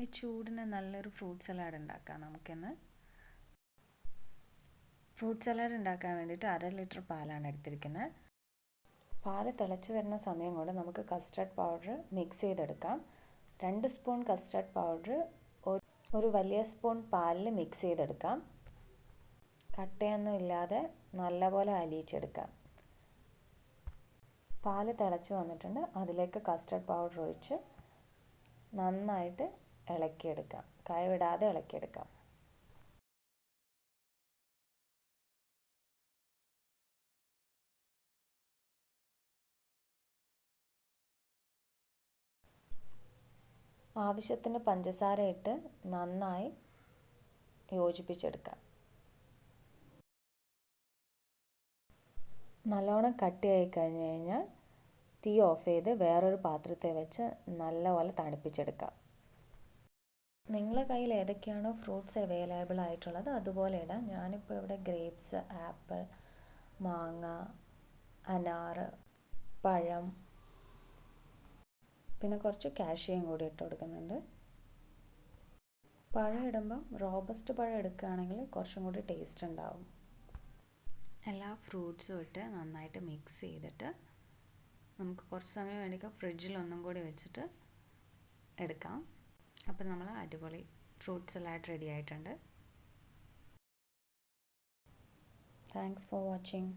ഈ ചൂടിന് നല്ലൊരു ഫ്രൂട്ട് സലാഡ് ഉണ്ടാക്കാം നമുക്കിന്ന്. ഫ്രൂട്ട് സലാഡ് ഉണ്ടാക്കാൻ വേണ്ടിയിട്ട് 1/2 ലിറ്റർ പാലാണ് എടുത്തിരിക്കുന്നത്. പാല് തിളച്ച് വരുന്ന സമയം കൊണ്ട് നമുക്ക് കസ്റ്റർഡ് പൗഡർ മിക്സ് ചെയ്തെടുക്കാം. 2 സ്പൂൺ കസ്റ്റർഡ് പൗഡർ ഒരു വലിയ സ്പൂൺ പാലിൽ മിക്സ് ചെയ്തെടുക്കാം. കട്ടയൊന്നും ഇല്ലാതെ നല്ലപോലെ അലിയിച്ചെടുക്കാം. പാല് തിളച്ച് വന്നിട്ടുണ്ട്. അതിലേക്ക് കസ്റ്റർഡ് പൗഡർ ഒഴിച്ച് നന്നായിട്ട് ഇളക്കിയെടുക്കാം. കൈവിടാതെ ഇളക്കിയെടുക്കാം. ആവശ്യത്തിന് പഞ്ചസാര ഇട്ട് നന്നായി യോജിപ്പിച്ചെടുക്കാം. നല്ലോണം കട്ടിയായി കഴിഞ്ഞ് കഴിഞ്ഞാൽ തീ ഓഫ് ചെയ്ത് വേറൊരു പാത്രത്തിൽ വെച്ച് നല്ലപോലെ തണുപ്പിച്ചെടുക്കാം. നിങ്ങളുടെ കയ്യിൽ ഏതൊക്കെയാണോ ഫ്രൂട്ട്സ് അവൈലബിൾ ആയിട്ടുള്ളത് അതുപോലെ ഇടാം. ഞാനിപ്പോൾ ഇവിടെ ഗ്രേപ്സ്, ആപ്പിൾ, മാങ്ങ, അനാർ, പഴം, പിന്നെ കുറച്ച് കാഷ്യൂയും കൂടി ഇട്ട് കൊടുക്കുന്നുണ്ട്. പഴം ഇടുമ്പം റോബസ്റ്റ് പഴം എടുക്കുകയാണെങ്കിൽ കുറച്ചും കൂടി ടേസ്റ്റ് ഉണ്ടാവും. എല്ലാ ഫ്രൂട്ട്സും ഇട്ട് നന്നായിട്ട് മിക്സ് ചെയ്തിട്ട് നമുക്ക് കുറച്ച് സമയം വേണ്ടിയിട്ട് ഫ്രിഡ്ജിൽ ഒന്നും കൂടി വെച്ചിട്ട് എടുക്കാം. അപ്പോൾ നമ്മൾ അടിപൊളി ഫ്രൂട്ട് സലാഡ് റെഡി ആയിട്ടുണ്ട്. Thanks for watching.